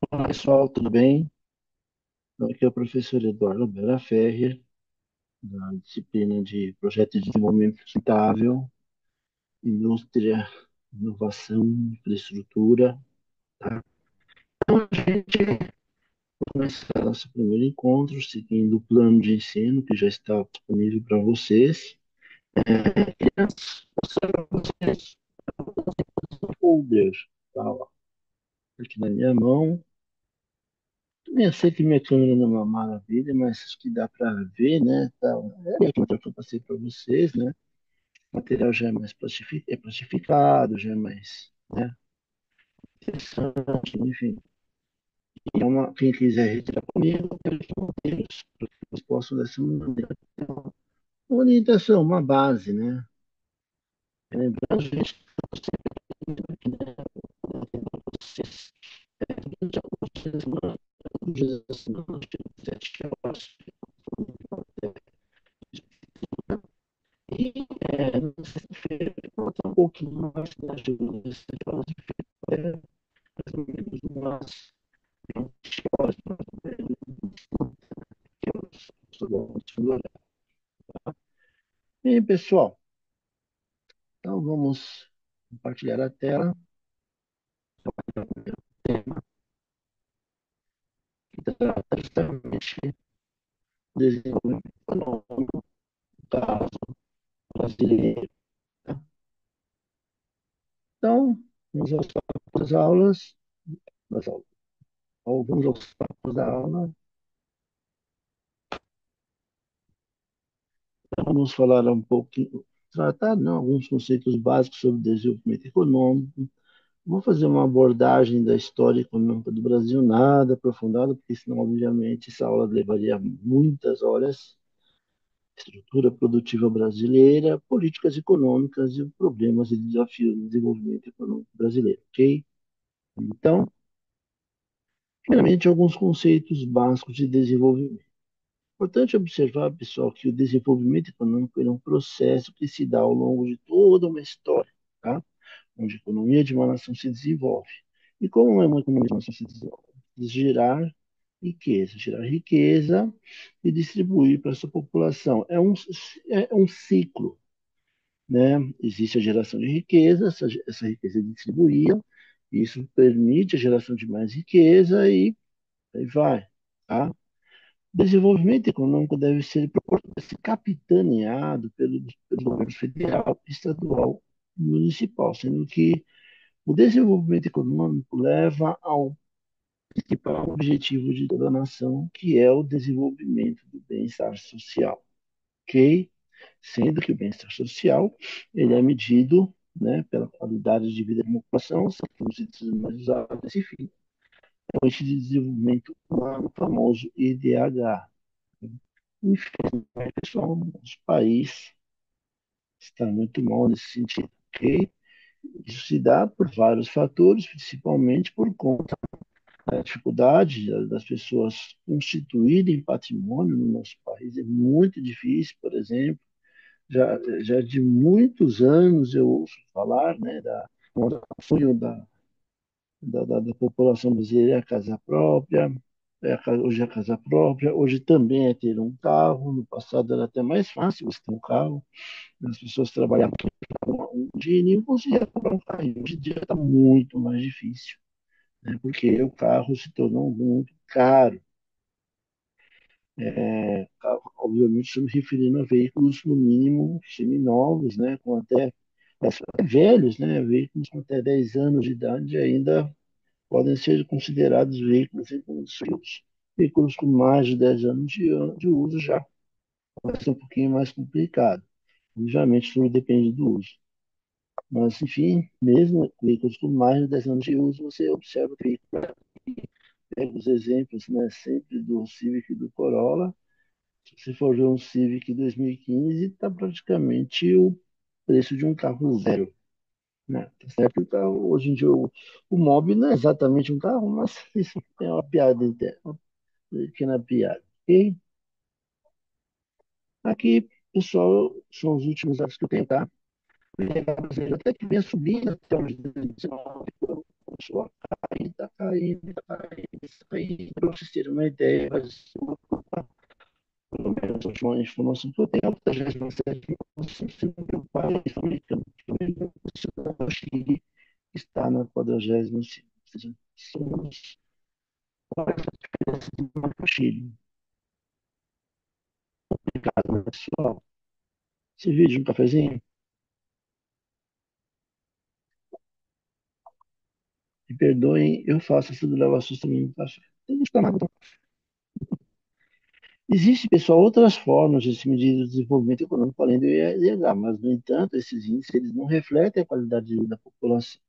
Olá, pessoal, tudo bem? Aqui é o professor Eduardo Bela Ferrer, da disciplina de Projeto de Desenvolvimento Sustentável, Indústria, Inovação, Infraestrutura. Tá? Então, a gente vai começar nosso primeiro encontro, seguindo o plano de ensino que já está disponível para vocês. Queria mostrar para vocês um folder, tá? Ó, aqui na minha mão. Eu sei que minha câmera não é uma maravilha, mas acho que dá para ver, né? Tá, é aquilo que eu passei para vocês, né? O material já é mais plastificado, já é mais, né, interessante, enfim. E quem quiser retirar comigo, eu quero que modelos, para que vocês possam dessa maneira ter uma orientação, uma base, né? Lembrando, gente, que eu sempre aqui, né, vocês, durante alguns dias da semana, tipo, 7 horas, e na sexta-feira, eu vou botar um pouquinho mais da ajuda, 7 horas, mais ou menos umas 20 horas, mais ou menos, que eu estou bom, E aí, pessoal, então vamos compartilhar a tela. O tema que trata justamente do desenvolvimento econômico, no caso brasileiro. Tá? Então, vamos aos papos das aulas, ou vamos aos papos da aula. Então, vamos falar um pouquinho, tratar não, alguns conceitos básicos sobre desenvolvimento econômico. Vou fazer uma abordagem da história econômica do Brasil, nada aprofundada, porque senão, obviamente, essa aula levaria muitas horas. Estrutura produtiva brasileira, políticas econômicas e problemas e desafios do desenvolvimento econômico brasileiro, ok? Então, primeiramente, alguns conceitos básicos de desenvolvimento. Importante observar, pessoal, que o desenvolvimento econômico é um processo que se dá ao longo de toda uma história, tá? Onde a economia de uma nação se desenvolve. E como é uma economia de uma nação se desenvolve? Gerar riqueza e distribuir para a sua população. É um ciclo, né? Existe a geração de riqueza, essa riqueza é distribuída, isso permite a geração de mais riqueza e aí vai, tá? O desenvolvimento econômico deve ser capitaneado pelo governo federal, estadual e municipal, sendo que o desenvolvimento econômico leva ao principal objetivo de toda a nação, que é o desenvolvimento do bem-estar social, ok? Sendo que o bem-estar social ele é medido, né, pela qualidade de vida da população, são os itens mais usados nesse fim. É o Índice de Desenvolvimento Humano, famoso IDH. Infelizmente, pessoal, o nosso país está muito mal nesse sentido, ok? Isso se dá por vários fatores, principalmente por conta da dificuldade das pessoas constituírem patrimônio no nosso país. É muito difícil, por exemplo. Já de muitos anos eu ouço falar, né, do sonho da população brasileira é a casa própria, hoje é a casa própria, hoje também é ter um carro, no passado era até mais fácil você ter um carro, as pessoas trabalhavam um dinheirinho e conseguiam comprar um carro, hoje em dia está muito mais difícil, né, porque o carro se tornou muito caro. Obviamente, estou me referindo a veículos, no mínimo, seminovos, né, com até velhos, né, veículos com até 10 anos de idade ainda podem ser considerados veículos em condições. Veículos com mais de 10 anos de uso já vai ser um pouquinho mais complicado. Obviamente, tudo depende do uso. Mas, enfim, mesmo veículos com mais de 10 anos de uso, você observa o veículo. Pega os exemplos, né, sempre do Civic e do Corolla. Se você for ver um Civic 2015, está praticamente o preço de um carro zero. Né? Tá certo que o carro, hoje em dia, o Mobi não é exatamente um carro, mas isso é uma piada interna, uma pequena piada. Ok? Aqui, pessoal, são os últimos dados que eu tenho, tá? O IDH brasileiro até que vem subindo até os 2019, começou a cair, está caindo, está caindo. uma ideia, mas pelo menos a última informação que eu tenho é o 37º país americano, o Chile está na 45ª, ou seja, somos quase a diferença de o Chile. Obrigado, né, pessoal. Esse vídeo, um cafezinho, me perdoem, eu faço essa do Léo Assus também no café. Tem que estar na água. Existe, pessoal, outras formas de se medir o desenvolvimento econômico além do IDH, mas, no entanto, esses índices eles não refletem a qualidade de vida da população,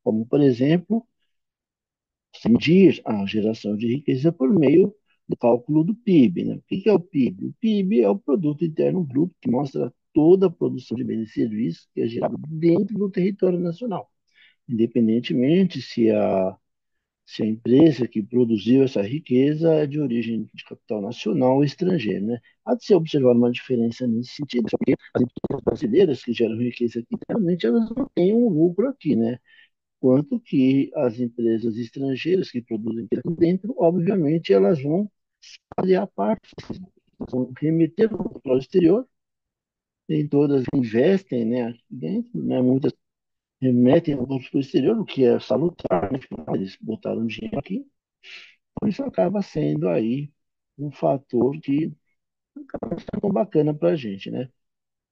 como, por exemplo, se medir a geração de riqueza por meio do cálculo do PIB, né? O que é o PIB? O PIB é o Produto Interno Bruto, que mostra toda a produção de bens e serviços que é gerada dentro do território nacional, independentemente se a empresa que produziu essa riqueza é de origem de capital nacional ou estrangeiro, né? Há de se observar uma diferença nesse sentido, só porque as empresas brasileiras que geram riqueza aqui, realmente elas não têm um lucro aqui, né? Quanto que as empresas estrangeiras que produzem aqui dentro, obviamente, elas vão fazer a parte, vão remeter para o exterior, nem todas investem, né, aqui dentro, né, muitas remetem para o exterior, o que é salutar, né, eles botaram dinheiro aqui, então isso acaba sendo aí um fator que acaba sendo bacana para a gente, né?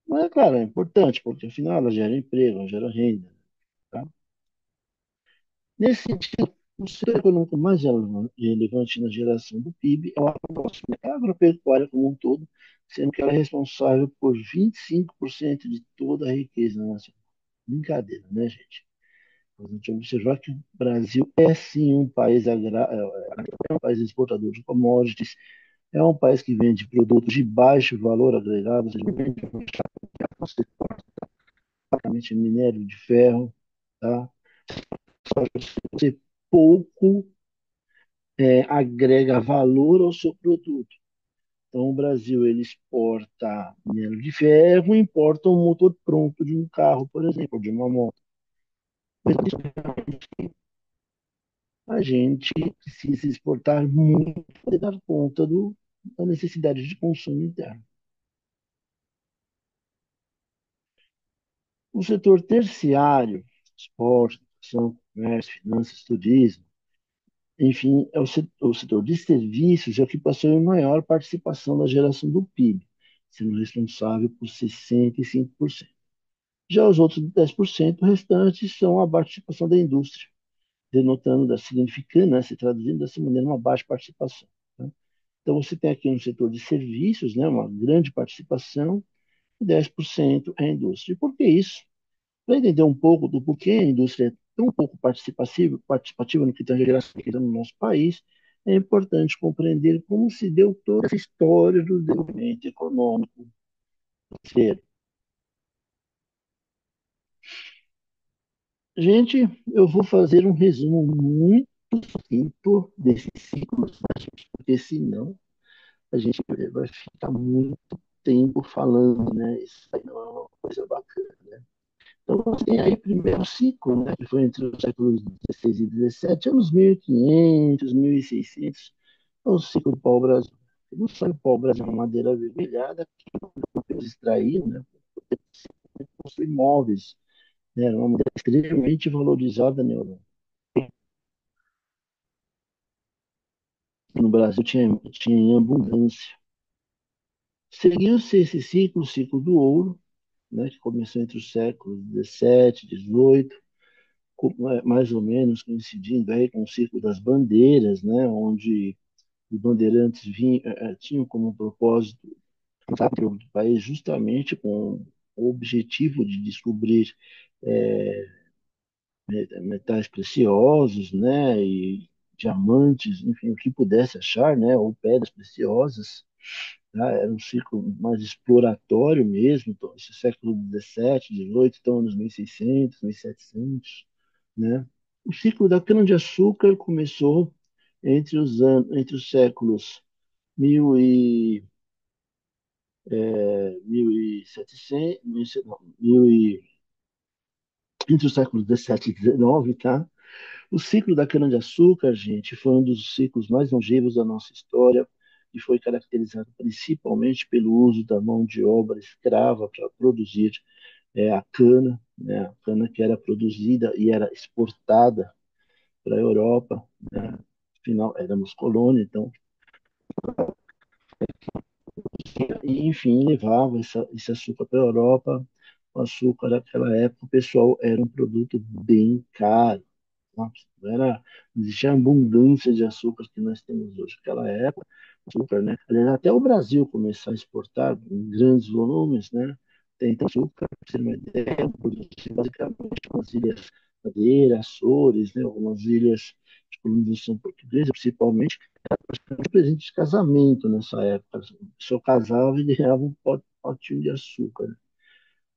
Mas, é claro, é importante, porque afinal ela gera emprego, ela gera renda, tá? Nesse sentido, o setor econômico mais relevante na geração do PIB é o agronegócio, né? É a agropecuária como um todo, sendo que ela é responsável por 25% de toda a riqueza nacional. Brincadeira, né, gente? A gente observar que o Brasil é sim um país é um país exportador de commodities, é um país que vende produtos de baixo valor agregado, ou seja, vende basicamente minério de ferro, tá? Só que você pouco agrega valor ao seu produto. Então, o Brasil ele exporta minério de ferro, importa um motor pronto de um carro, por exemplo, de uma moto. Mas a gente precisa exportar muito para poder dar conta da necessidade de consumo interno. O setor terciário, esporte, educação, comércio, finanças, turismo, enfim, o setor de serviços é o que passou a maior participação da geração do PIB, sendo responsável por 65%. Já os outros 10% restantes são a participação da indústria, denotando, significando, né, se traduzindo dessa maneira, uma baixa participação. Né? Então, você tem aqui no setor de serviços, né, uma grande participação, e 10% é a indústria. E por que isso? Para entender um pouco do porquê a indústria é tão pouco participativa no que tange a geração de riqueza no nosso país, é importante compreender como se deu toda essa história do desenvolvimento econômico brasileiro. Gente, eu vou fazer um resumo muito sucinto desses ciclos, tá, gente? Porque senão a gente vai ficar muito tempo falando, né? Isso aí não é uma coisa bacana, né? Então, você tem aí o primeiro ciclo, né, que foi entre os séculos XVI e XVII, anos 1500, 1600, é o ciclo do pau-brasil. Não só o pau-brasil, é uma madeira avermelhada que os europeus extraíam, né, para construir móveis, né, era uma madeira extremamente valorizada na Europa. No Brasil tinha em abundância. Seguiu-se esse ciclo, o ciclo do ouro, né, que começou entre os séculos XVII, XVIII, mais ou menos coincidindo aí com o ciclo das bandeiras, né, onde os bandeirantes tinham como propósito o país justamente com o objetivo de descobrir é, metais preciosos, né, e diamantes, enfim, o que pudesse achar, né, ou pedras preciosas. Tá? Era um ciclo mais exploratório mesmo, então, esse século XVII, XVIII, então anos 1600, 1700, né? O ciclo da cana-de-açúcar começou entre os séculos 1000 e, 1700, não, entre os séculos 17 e 19, tá? O ciclo da cana-de-açúcar, gente, foi um dos ciclos mais longevos da nossa história e foi caracterizado principalmente pelo uso da mão de obra escrava para produzir a cana, né? A cana que era produzida e era exportada para a Europa, né? Afinal, éramos colônia, então, e, enfim, levava esse açúcar para a Europa. O açúcar naquela época, o pessoal, era um produto bem caro. Nossa, não existia a abundância de açúcar que nós temos hoje. Naquela época, açúcar, né? Aliás, até o Brasil começar a exportar em grandes volumes, né? Tem açúcar, para você ter uma ideia, produzido basicamente nas ilhas Madeira, Açores, né? Algumas ilhas de colonização portuguesa, principalmente, era um presente de casamento nessa época. O pessoal casava e ganhava um potinho de açúcar.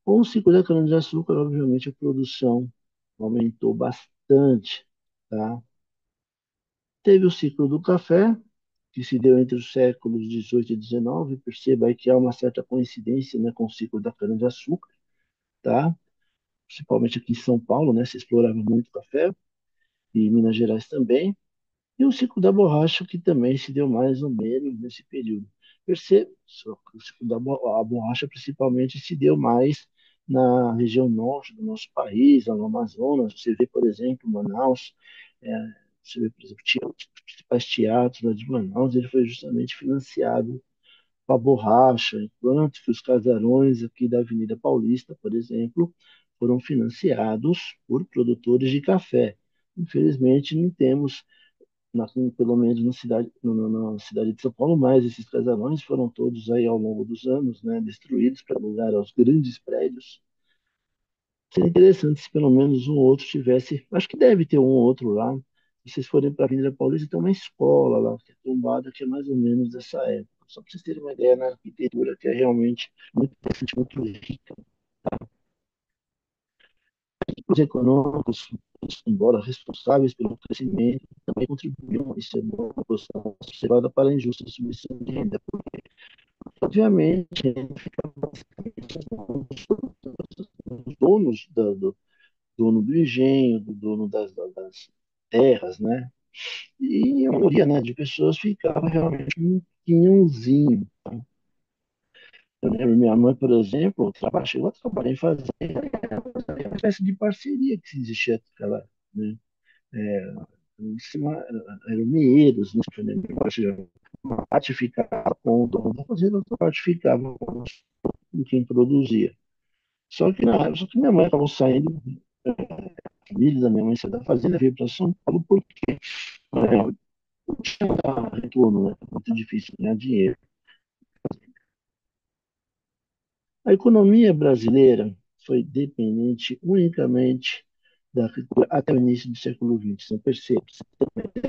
Com o ciclo da cana-de-açúcar, obviamente, a produção aumentou bastante, tá? Teve o ciclo do café, que se deu entre os séculos XVIII e XIX. Perceba aí que há uma certa coincidência, né, com o ciclo da cana-de-açúcar, tá? Principalmente aqui em São Paulo, né, se explorava muito café, e em Minas Gerais também. E o ciclo da borracha, que também se deu mais ou menos nesse período. Perceba, só que o ciclo a borracha principalmente se deu mais na região norte do nosso país, lá no Amazonas. Você vê, por exemplo, Manaus, é, você vê, por exemplo, os principais teatros lá de Manaus, ele foi justamente financiado com a borracha, enquanto que os casarões aqui da Avenida Paulista, por exemplo, foram financiados por produtores de café. Infelizmente, não temos pelo menos na cidade de São Paulo, mas esses casarões foram todos aí ao longo dos anos, né, destruídos para lugar aos grandes prédios. Seria interessante se pelo menos um ou outro tivesse, acho que deve ter um ou outro lá. Se vocês forem para a Avenida Paulista, tem uma escola lá, que é tombada, que é mais ou menos dessa época. Só para vocês terem uma ideia na arquitetura, que é realmente muito interessante, muito rica. Os econômicos, embora responsáveis pelo crescimento, também contribuíram a ser uma proporção observada para a injusta distribuição de renda. Obviamente, os donos do dono do engenho, do dono das terras, né? E a maioria, né, de pessoas ficava realmente um quinhãozinho. Eu lembro minha mãe, por exemplo, chegou a trabalhar em fazenda, era uma espécie de parceria que existia naquela, né? É, em cima, eram meeiros, né? Uma parte ficava com o dono da fazenda, outra parte ficava com quem produzia. Só que minha mãe acabou saindo, a família da minha mãe saiu da fazenda, veio para São Paulo porque não tinha retorno, né? Muito difícil ganhar dinheiro. A economia brasileira foi dependente unicamente da agricultura até o início do século XX. Então, perceba,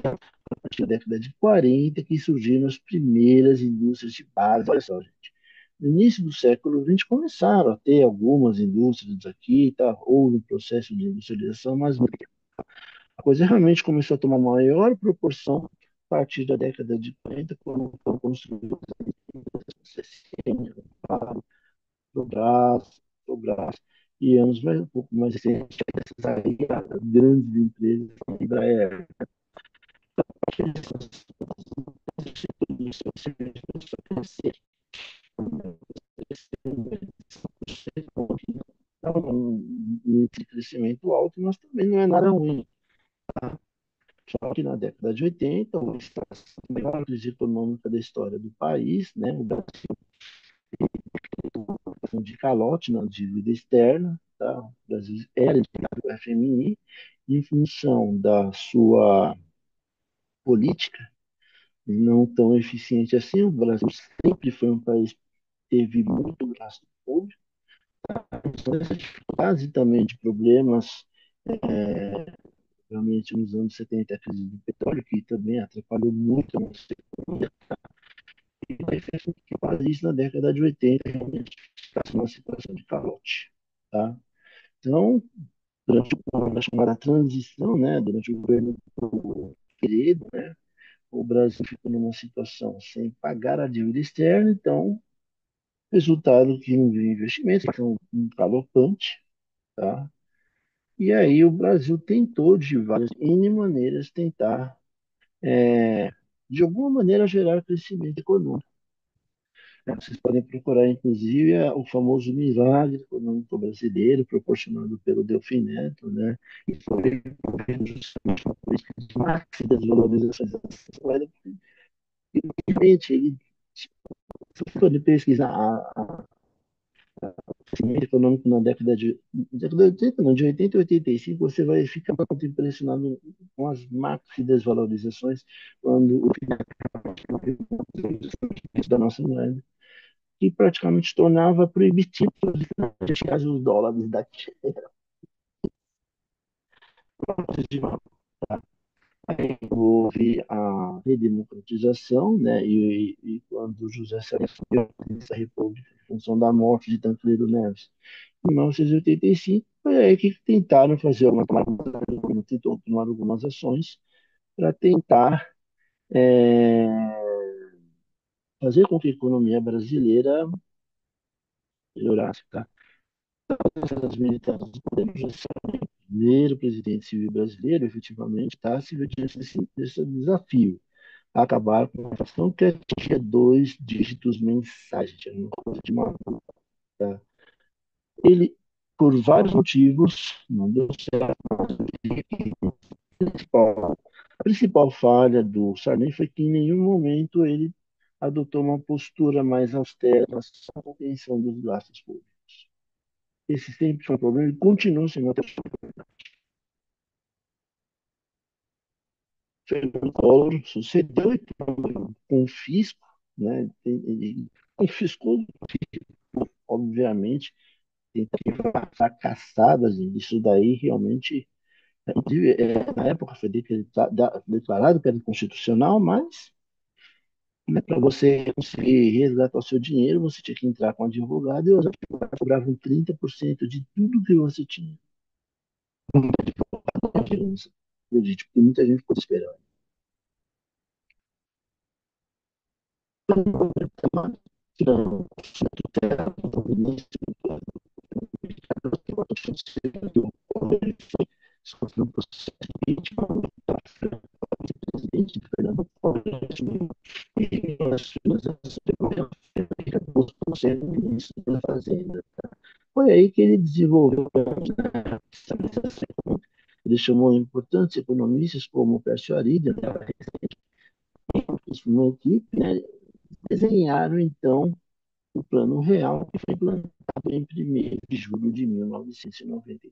a partir da década de 40 que surgiram as primeiras indústrias de base. Olha só, gente. No início do século XX começaram a ter algumas indústrias aqui, tá? Houve um processo de industrialização, mas a coisa realmente começou a tomar maior proporção a partir da década de 40, quando foram construídas as CSN, Petrobras, e anos mais, um pouco mais recentes, essas aí, as grandes empresas, a Embraer, um crescimento alto, mas também não é nada ruim. Tá? Só que na década de 80, a maior crise econômica da história do país, né, o Brasil de calote na dívida externa, tá? O Brasil era destinado ao FMI, em função da sua política não tão eficiente assim. O Brasil sempre foi um país que teve muito gasto público, dificuldades e também de problemas, realmente nos anos 70, a crise do petróleo, que também atrapalhou muito a nossa economia, e aí fez com que o país, na década de 80, realmente ficasse numa situação de calote. Tá? Então, durante a chamada transição, né, durante o governo do querido, né, o Brasil ficou numa situação sem pagar a dívida externa, então, resultado que não viu investimentos, que são um galopante, tá? E aí o Brasil tentou, de várias N maneiras, tentar, é, de alguma maneira, gerar crescimento econômico. Vocês podem procurar, inclusive, o famoso milagre econômico brasileiro, proporcionado pelo Delfim Neto, né? E foi justamente uma política de máxima desvalorização da moeda. E, realmente, ele, se você for pesquisar o crescimento econômico na década de 80, não, de 80 e 85, você vai ficar muito impressionado com as maxi desvalorizações quando o financiamento da nossa moeda, que praticamente tornava proibitivo os dólares daqui. Aí houve a redemocratização, né? E quando José Serra assumiu a presidência da República, em função da morte de Tancredo Neves, em 1985, foi aí que tentaram fazer tentou tomar algumas ações para tentar é, fazer com que a economia brasileira melhorasse, tá? As militares podemos primeiro presidente civil brasileiro, efetivamente, está se diante desse desafio. Acabar com a inflação que atingia dois dígitos mensais, gente, era uma coisa de maluco. Tá? Ele, por vários motivos, não deu certo. A principal falha do Sarney foi que em nenhum momento ele adotou uma postura mais austera na contenção dos gastos públicos. Esse sempre foi um problema e continua sendo até Fernando Collor sucedeu com o fisco, né? Ele confiscou, obviamente, tentativa fracassada, gente. Isso daí realmente, inclusive, na época foi declarado que era inconstitucional, mas né, para você conseguir resgatar o seu dinheiro, você tinha que entrar com um advogado e os advogados cobravam 30% de tudo que você tinha. Acredite, porque muita gente ficou esperando. Então, sofreu um processo de impeachment da presidente Fernando Collor e acabou sendo ministro da Fazenda. Foi aí que ele desenvolveu ele chamou importantes economistas como Pércio Arida, uma equipe, né, desenharam então o Plano Real, que foi implantado em 1º de julho de 1990.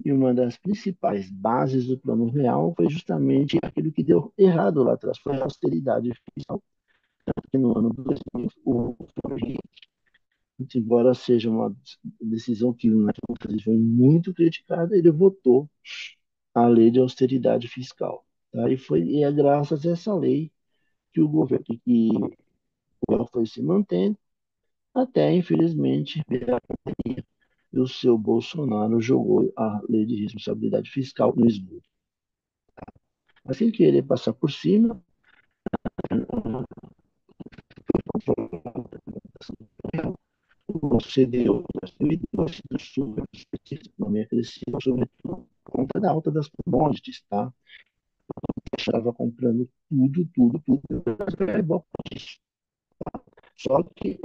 E uma das principais bases do Plano Real foi justamente aquilo que deu errado lá atrás, foi a austeridade fiscal, que no ano 2000, embora seja uma decisão que foi muito criticada, ele votou a lei de austeridade fiscal. Tá? E é graças a essa lei que o governo que foi se mantendo, até infelizmente e o seu Bolsonaro jogou a lei de responsabilidade fiscal no esgoto. Assim que ele passar por cima, concedeu a sua economia cresceu, sobretudo por conta da alta das commodities, tá? Estava comprando tudo. Só que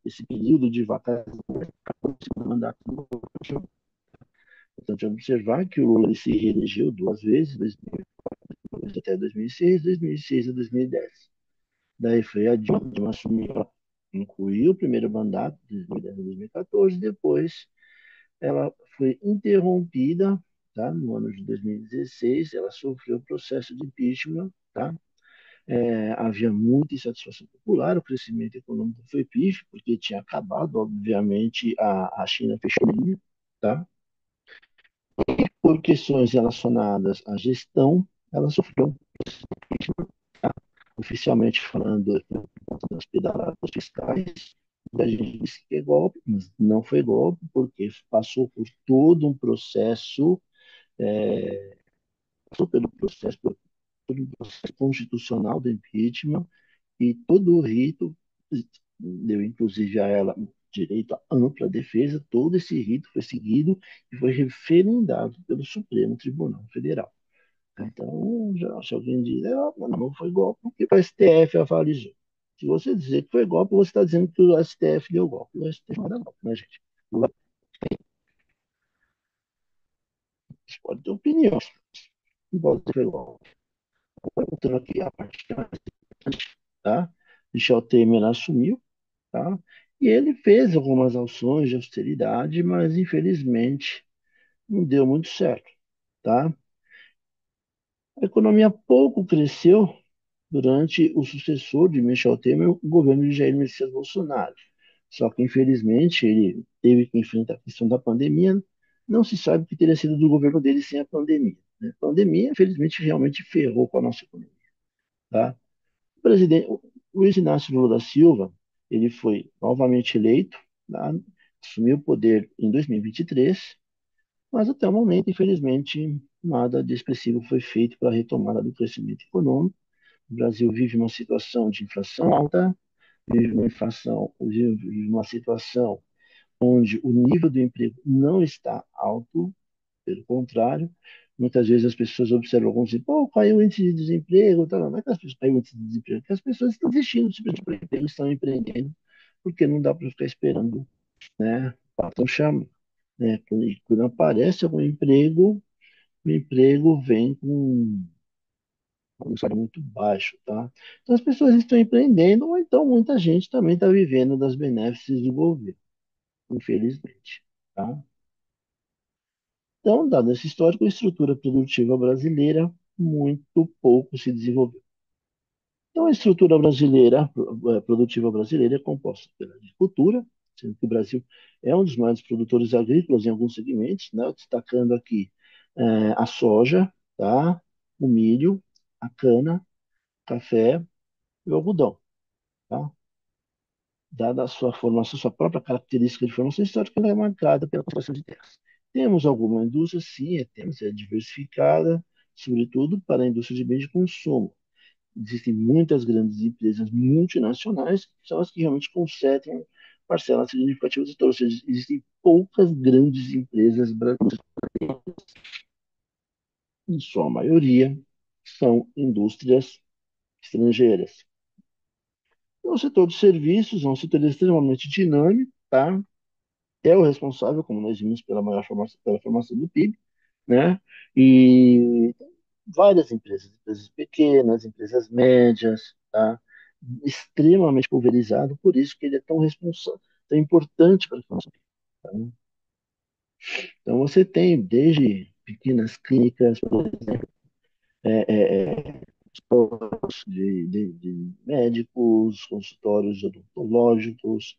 esse período de vacas mandato do Lula, importante observar que o Lula ele se reelegeu duas vezes, 2002 até 2006, 2006 a 2010. Daí foi a Dilma assumiu, concluiu o primeiro mandato, de 2010 a 2014, depois ela foi interrompida, tá? No ano de 2016, ela sofreu o processo de impeachment, tá? Havia muita insatisfação popular, o crescimento econômico foi pífio, porque tinha acabado, obviamente, a China fechou, tá? Por questões relacionadas à gestão, ela sofreu oficialmente falando das pedaladas fiscais. A gente disse que é golpe, mas não foi golpe, porque passou por todo um processo, passou pelo processo constitucional do impeachment e todo o rito deu, inclusive, a ela direito à ampla defesa, todo esse rito foi seguido e foi referendado pelo Supremo Tribunal Federal. Então, se alguém diz, não foi golpe, porque o STF avalizou. Se você dizer que foi golpe, você está dizendo que o STF deu golpe. O STF não dá golpe, né, gente? Você pode ter opinião, não pode ter golpe. Voltando aqui a parte que é mais importante, tá? Michel Temer assumiu, tá? E ele fez algumas ações de austeridade, mas infelizmente não deu muito certo, tá? A economia pouco cresceu durante o sucessor de Michel Temer, o governo de Jair Messias Bolsonaro. Só que, infelizmente, ele teve que enfrentar a questão da pandemia. Não se sabe o que teria sido do governo dele sem a pandemia, né? A pandemia, infelizmente, realmente ferrou com a nossa economia, tá? O presidente Luiz Inácio Lula da Silva, ele foi novamente eleito, tá? Assumiu o poder em 2023, mas até o momento, infelizmente, nada de expressivo foi feito para a retomada do crescimento econômico. O Brasil vive uma situação de inflação alta, vive uma situação onde o nível do emprego não está alto, pelo contrário, muitas vezes as pessoas observam alguns e dizem, pô, caiu o índice de desemprego, tá, não é que as pessoas caiu o índice de desemprego, é que as pessoas estão desistindo de emprego, estão empreendendo, porque não dá para ficar esperando, né? O patrão chama, né? Quando aparece algum emprego, o emprego vem com um salário muito baixo, tá? Então as pessoas estão empreendendo, ou então muita gente também está vivendo das benesses do governo, infelizmente, tá? Então, dado esse histórico, a estrutura produtiva brasileira muito pouco se desenvolveu. Então, a estrutura brasileira, produtiva brasileira é composta pela agricultura, sendo que o Brasil é um dos maiores produtores agrícolas em alguns segmentos, né? Destacando aqui a soja, tá? O milho, a cana, café e o algodão, tá? Dada a sua formação, sua própria característica de formação histórica, ela é marcada pela concentração de terras. Temos alguma indústria, sim, é diversificada, sobretudo para a indústria de bens de consumo. Existem muitas grandes empresas multinacionais, que são as que realmente concedem parcelas significativas de todos. Ou seja, existem poucas grandes empresas brasileiras, em sua maioria, são indústrias estrangeiras. O setor de serviços é um setor extremamente dinâmico, tá? É o responsável, como nós vimos, pela formação do PIB, né? E várias empresas, empresas pequenas, empresas médias, tá? Extremamente pulverizado, por isso que ele é tão responsável, tão importante para a formação do PIB, tá? Então você tem desde pequenas clínicas, por exemplo, consultórios de médicos, consultórios odontológicos.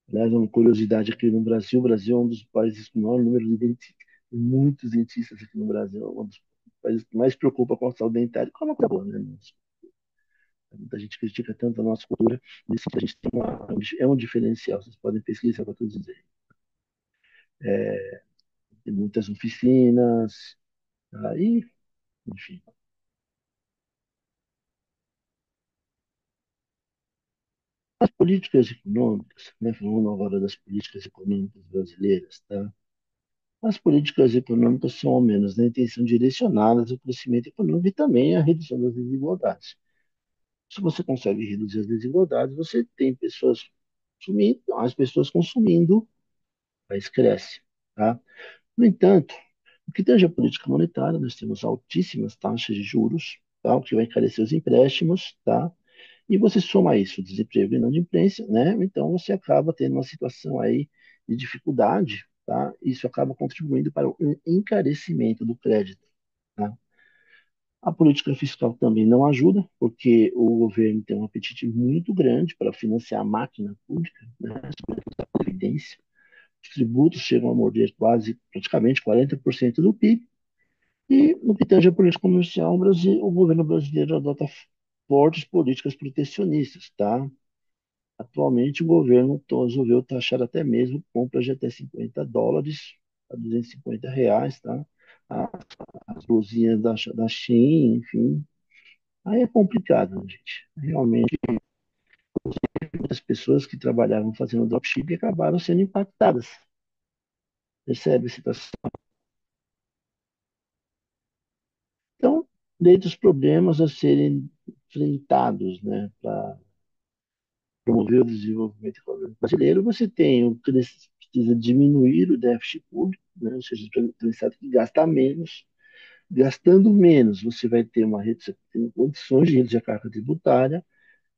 Aliás, uma curiosidade aqui no Brasil, o Brasil é um dos países com o maior número de dentistas, tem muitos dentistas aqui no Brasil, é um dos países que mais se preocupa com a saúde dentária, que é uma coisa boa, né? Muita gente critica tanto a nossa cultura, isso que a gente tem é um diferencial, vocês podem pesquisar para todos dizer. Tem muitas oficinas, aí, enfim. As políticas econômicas, né? Falando agora das políticas econômicas brasileiras, tá? As políticas econômicas são, ao menos na intenção, direcionadas ao crescimento econômico e também à redução das desigualdades. Se você consegue reduzir as desigualdades, você tem pessoas consumindo, as pessoas consumindo, o país cresce, tá? No entanto, o que tange a política monetária, nós temos altíssimas taxas de juros, tá? O que vai encarecer os empréstimos, tá? E você soma isso, desemprego e inadimplência, né? Então você acaba tendo uma situação aí de dificuldade, tá? Isso acaba contribuindo para o encarecimento do crédito, tá? A política fiscal também não ajuda, porque o governo tem um apetite muito grande para financiar a máquina pública, né? A previdência. Os tributos chegam a morder quase, praticamente 40% do PIB. E no que tange a política comercial, o governo brasileiro adota fortes políticas protecionistas, tá? Atualmente, o governo resolveu taxar até mesmo compras de até US$ 50 a R$ 250, tá? A- As blusinhas da Shein, enfim. Aí é complicado, né, gente? Realmente, muitas pessoas que trabalhavam fazendo dropshipping acabaram sendo impactadas. Percebe a situação? Então, dentre os problemas a serem enfrentados, né, para promover o desenvolvimento econômico brasileiro, você tem o que precisa diminuir o déficit público, né, ou seja, o Estado que gasta menos. Gastando menos, você vai ter você tem condições de reduzir a carga tributária,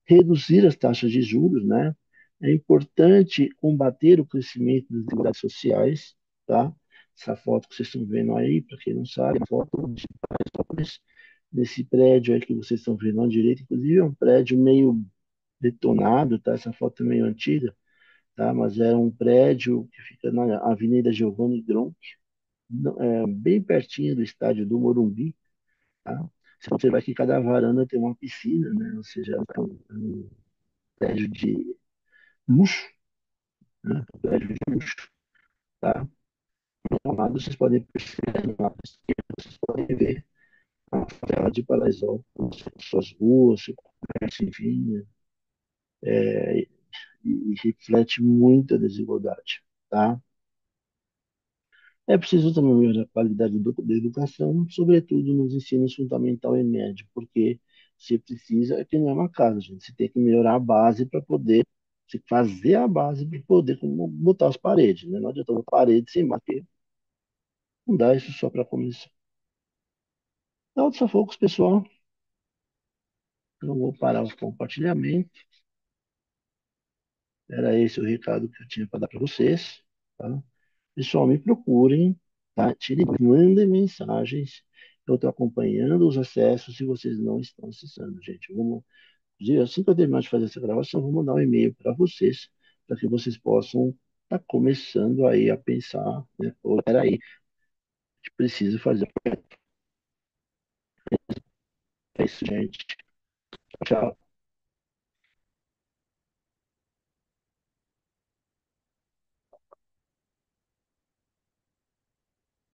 reduzir as taxas de juros, né? É importante combater o crescimento das desigualdades sociais, tá? Essa foto que vocês estão vendo aí, para quem não sabe, é a foto de Paraisópolis, nesse prédio aí que vocês estão vendo à direita, inclusive é um prédio meio detonado, tá? Essa foto é meio antiga, tá? Mas é um prédio que fica na Avenida Giovanni Gronchi, bem pertinho do estádio do Morumbi, tá? Você observar que cada varanda tem uma piscina, né? Ou seja, é um prédio de luxo, né? Um prédio de luxo, tá? Ao lado vocês podem perceber, no lado esquerdo, vocês podem ver a favela de Paraisópolis, suas ruas, seu comércio, enfim, e reflete muita desigualdade, tá? É preciso também melhorar a qualidade da educação, sobretudo nos ensinos fundamental e médio, porque você precisa, é que não é uma casa, gente, você tem que melhorar a base para poder, você fazer a base para poder botar as paredes, né? Não adianta botar parede sem bater, não dá isso só para começar. Então, só focos, pessoal, eu vou parar o compartilhamento, era esse o recado que eu tinha para dar para vocês, tá? Pessoal, me procurem, tá? Mandem mensagens. Eu estou acompanhando os acessos se vocês não estão acessando, gente. Inclusive, assim que eu terminar de fazer essa gravação, eu vou mandar um e-mail para vocês, para que vocês possam estar começando aí a pensar, né? Pô, peraí, a gente precisa fazer isso, gente. Tchau.